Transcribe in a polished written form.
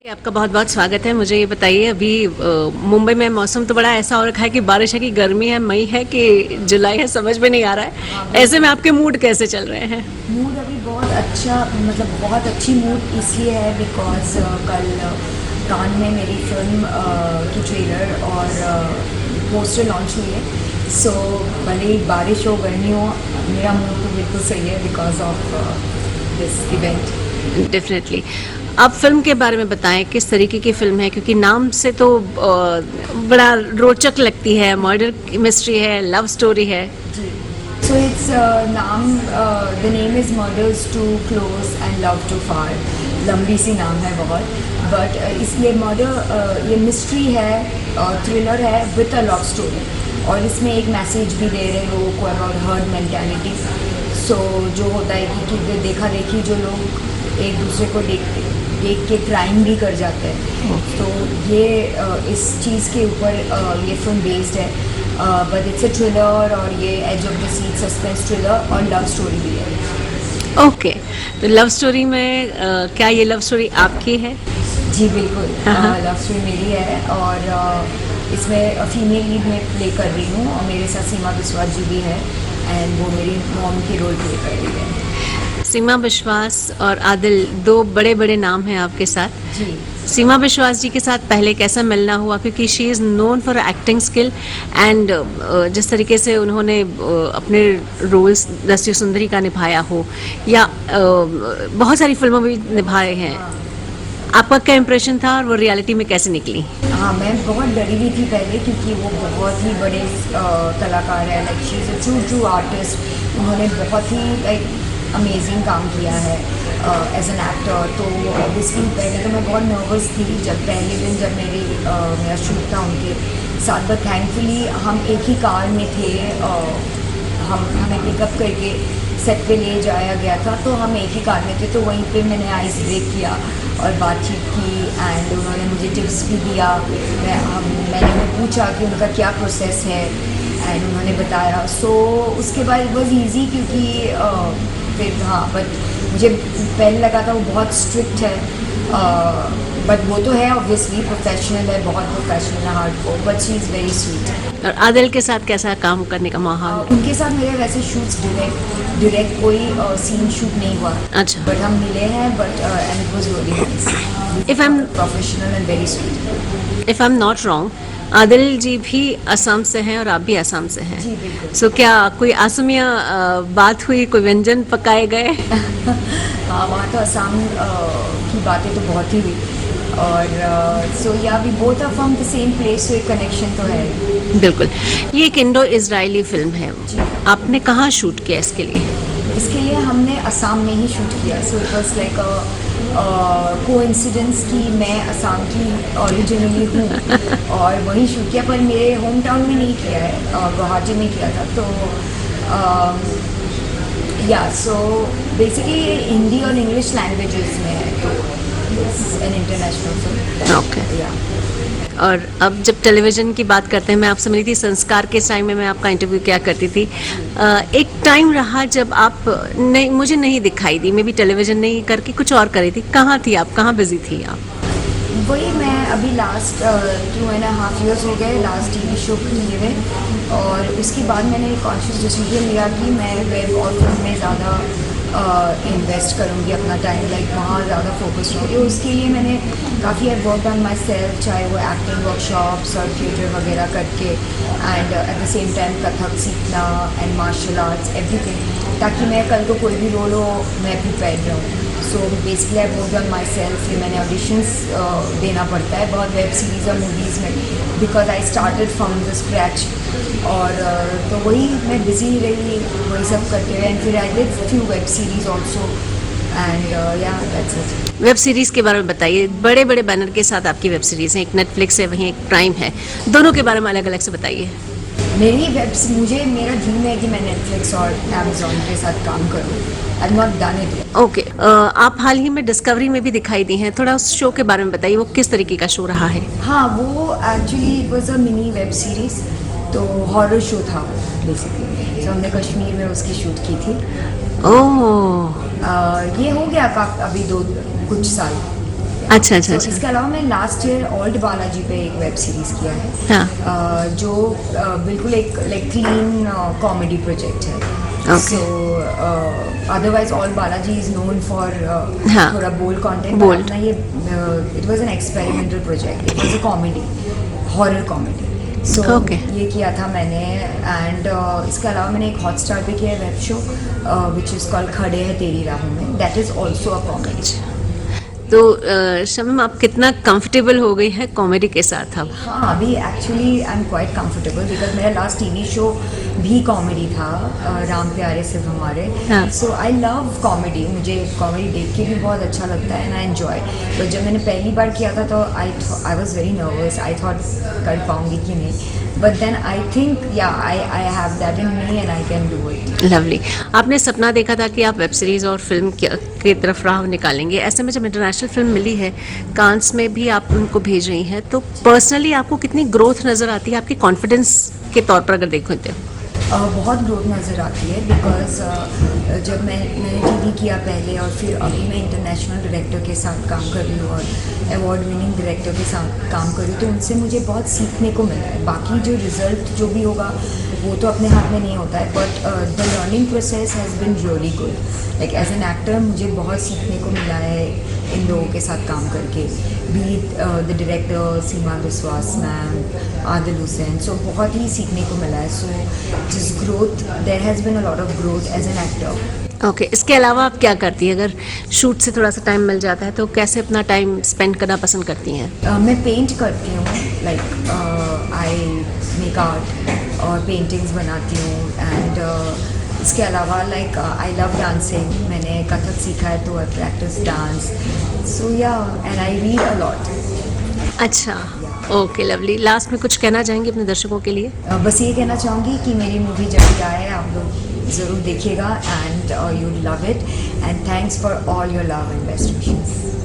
आपका बहुत बहुत स्वागत है। मुझे ये बताइए, अभी मुंबई में मौसम तो बड़ा ऐसा हो रखा है कि बारिश है कि गर्मी है, मई है कि जुलाई है, समझ में नहीं आ रहा हाँ है। ऐसे में बिल्कुल। आपके मूड कैसे चल रहे हैं? मूड अभी बहुत अच्छा, मतलब बहुत अच्छी मूड इसलिए है बिकॉज कल कान में मेरी फिल्म की ट्रेलर और पोस्टर लॉन्च हुई है। सो भले ही बारिश हो गर्मी हो, मेरा मूड तो बिल्कुल सही है because of this event. Definitely. आप फिल्म के बारे में बताएं, किस तरीके की फिल्म है, क्योंकि नाम से तो बड़ा रोचक लगती है। मर्डर मिस्ट्री है, लव स्टोरी है। जी। सो इट्स नाम, the name is murders too close and love too far. लंबी सी नाम है बहुत, बट इसलिए मर्डर ये मिस्ट्री है और थ्रिलर है विद अ लव स्टोरी। और इसमें एक मैसेज भी दे रहे हैं लोगों को अबाउट हर्ड मेंटालिटी। सो जो होता है कि देखा देखी जो लोग एक दूसरे को देख के क्राइम भी कर जाते हैं। तो ये इस चीज़ के ऊपर ये फिल्म बेस्ड है। बट इट्स अ थ्रिलर और ये edge of the seat suspense thriller और लव स्टोरी भी है। ओके। तो लव स्टोरी में क्या ये लव स्टोरी आपकी है? जी बिल्कुल, हाँ हाँ। लव स्टोरी मेरी है और इसमें फीमेल लीड में प्ले कर रही हूँ और मेरे साथ सीमा विश्वास जी भी है एंड वो मेरी मॉम की रोल प्ले कर रही है। सीमा विश्वास और आदिल, दो बड़े बड़े नाम हैं आपके साथ। जी। सीमा विश्वास जी के साथ पहले कैसा मिलना हुआ, क्योंकि she is known for acting skill and जिस तरीके से उन्होंने अपने रोल्स दस्यु सुंदरी का निभाया हो या बहुत सारी फिल्मों में भी निभाए हैं, आपका क्या इम्प्रेशन था और वो रियलिटी में कैसे निकली? हाँ, मैं बहुत डरी हुई थी पहले क्योंकि वो बहुत ही बड़े कलाकार है। Like she is a true artist. उन्होंने बहुत ही लाइक अमेजिंग काम किया है एज एन एक्टर। तो ऑब्वियसली पहले तो मैं बहुत नर्वस थी जब पहले दिन जब मेरा शूट था उनके साथ। बट थैंकफुली हम एक ही कार में थे। हमें पिकअप करके सेट पे ले जाया गया था, तो हम एक ही कार में थे। तो वहीं पे मैंने आइस ब्रेक किया और बातचीत की एंड उन्होंने मुझे टिप्स भी दिया। मैंने उन्हें पूछा कि उनका क्या प्रोसेस है एंड उन्होंने बताया। सो उसके बाद इट वॉज ईजी क्योंकि फिर हाँ, बट मुझे पहले लगा था वो बहुत स्ट्रिक्ट है। बट वो तो है ऑब्वियसली, प्रोफेशनल है, बहुत प्रोफेशनल है, hardcore, but she is very sweet. और आदिल के साथ कैसा काम करने का माहौल? उनके साथ मेरे वैसे शूट्स डायरेक्ट कोई सीन शूट नहीं हुआ। अच्छा। बट हम मिले हैं, but and it was really nice. If I am professional and very sweet. If I am not wrong, Adil ji भी असम से हैं और आप भी असम से हैं। जी बिल्कुल। सो क्या कोई असमिया बात हुई, कोई व्यंजन पकाए गए? हाँ, वहाँ तो असम की बातें तो बहुत ही हुई। और सो या we both are from the same place, तो एक कनेक्शन तो है। बिल्कुल। ये एक इंडो इजरायली फिल्म है। जी। आपने कहाँ शूट किया इसके लिए? इसके लिए हमने असम में ही शूट किया। So it was like coincidence कि मैं असम की ओरिजिनली हूँ और वहीं शूट किया, पर मेरे होम टाउन में नहीं किया है, गुवाहाटी में किया था। तो या सो बेसिकली ये हिंदी और इंग्लिश लैंग्वेजेस में है, तो एन इंटरनेशनल फिल्म। ओके। या और अब जब टेलीविज़न की बात करते हैं, मैं आपसे मिली थी संस्कार के टाइम में, मैं आपका इंटरव्यू क्या करती थी। एक टाइम रहा जब आप नहीं, मुझे नहीं दिखाई दी, मैं भी टेलीविज़न नहीं करके कुछ और कर रही थी। कहाँ थी आप, कहाँ बिजी थी आप? वही मैं अभी लास्ट 2.5 years हो गए लास्ट टीवी शो किए हुए। और उसके बाद मैंने कॉन्शियस डिसीजन लिया कि मैं वेब और फिल्म में ज़्यादा इन्वेस्ट करूँगी अपना टाइम, लाइक वहाँ ज़्यादा फोकस होगी। उसके लिए मैंने काफ़ी वर्क ऑन माई सेल्फ, चाहे वो एक्टिंग वर्कशॉप्स और थिएटर वगैरह करके and at the same time Kathak सीखना एंड मार्शल आर्ट्स एवरीथिंग, ताकि मैं कल को कोई भी रोल हो मैं प्रिपेयर रहूँ। So basically I work on my self. मैंने ऑडिशंस देना पड़ता है बहुत वेब सीरीज़ और मूवीज़ में, because I started from the scratch. और तो वही मैं बिजी रही वही सब करते हुए एंड फिर I did few web series also and या दैट्स इट। वेब सीरीज़ के बारे में बताइए। बड़े बड़े बैनर के साथ आपकी वेब सीरीज़ हैं, एक नेटफ्लिक्स है, वहीं एक प्राइम है। दोनों के बारे में अलग अलग से बताइए। मुझे मेरा ड्रीम है कि मैं नेटफ्लिक्स और अमेजोन के साथ काम करूँ। आई नॉट डन इट। ओके। आप हाल ही में डिस्कवरी में भी दिखाई दी हैं, थोड़ा उस शो के बारे में बताइए, वो किस तरीके का शो रहा है? हाँ, वो actually it was a mini web series, तो हॉरर शो था बेसिकली। तो हमने कश्मीर में उसकी शूट की थी। ओह। ये हो गया अभी कुछ साल। अच्छा अच्छा तो अच्छा। इसके अलावा मैं लास्ट ईयर ओल्ड बालाजी पे एक वेब सीरीज़ किया है, हाँ। जो बिल्कुल एक लाइक क्लीन कॉमेडी प्रोजेक्ट है। Okay. So otherwise all Balaji is known for हाँ, थोड़ा बोल्ड कंटेंट, bold. पर अपना ये it was an experimental project, it was a comedy, horror comedy. So Okay. ये किया था मैंने। एंड इसके अलावा मैंने एक हॉटस्टार पे किया है web show which is called खड़े हैं तेरी राहों में, that is also a comedy. तो शमीम, आप कितना कंफर्टेबल हो गई है कॉमेडी के साथ अब? हाँ, अभी actually I am quite comfortable because मेरा लास्ट टीवी शो भी कॉमेडी था, राम प्यारे सिर्फ हमारे। हाँ। सो आई लव कॉमेडी, मुझे कॉमेडी देख के भी बहुत अच्छा लगता है एंड आई एन्जॉय। तो जब मैंने पहली बार किया था तो I was very nervous, I thought कर पाऊँगी कि नहीं, बट देन आई थिंक या I have that in me and I can do it. Lovely. आपने सपना देखा था कि आप वेब सीरीज और फिल्म की तरफ राह निकालेंगे, ऐसे में जब इंटरनेशनल फिल्म मिली है, कांस में भी आप उनको भेज रही हैं, तो पर्सनली आपको कितनी ग्रोथ नज़र आती है आपके कॉन्फिडेंस के तौर पर अगर देखो तो? बहुत ग्रोथ नज़र आती है बिकॉज जब मैंने टीवी किया पहले और फिर अभी मैं इंटरनेशनल डायरेक्टर के साथ काम कर रही हूँ और अवार्ड विनिंग डायरेक्टर के साथ काम कर रही हूँ, तो उनसे मुझे बहुत सीखने को मिला है। बाकी जो रिज़ल्ट जो भी होगा वो तो अपने हाथ में नहीं होता है, but the learning process has been really good. Like as an actor मुझे बहुत सीखने को मिला है इन लोगों के साथ काम करके, बी द डायरेक्टर सीमा विश्वास मैम, आदिल हुसैन। सो बहुत ही सीखने को मिला है। सो जिस growth, there has been a lot of growth as an actor. Okay, इसके अलावा आप क्या करती हैं? अगर शूट से थोड़ा सा टाइम मिल जाता है तो कैसे अपना टाइम स्पेंड करना पसंद करती हैं? मैं पेंट करती हूँ, लाइक आई मेक आर्ट और पेंटिंग्स बनाती हूँ। एंड इसके अलावा लाइक आई लव डांसिंग, मैंने कथक सीखा है तो आई practice dance. So yeah, and I read a lot. अच्छा, ओके लवली। लास्ट में कुछ कहना चाहेंगे अपने दर्शकों के लिए? बस ये कहना चाहूँगी कि मेरी मूवी जब भी आए आप लोग ज़रूर देखिएगा and you love it, and thanks for all your love and best wishes.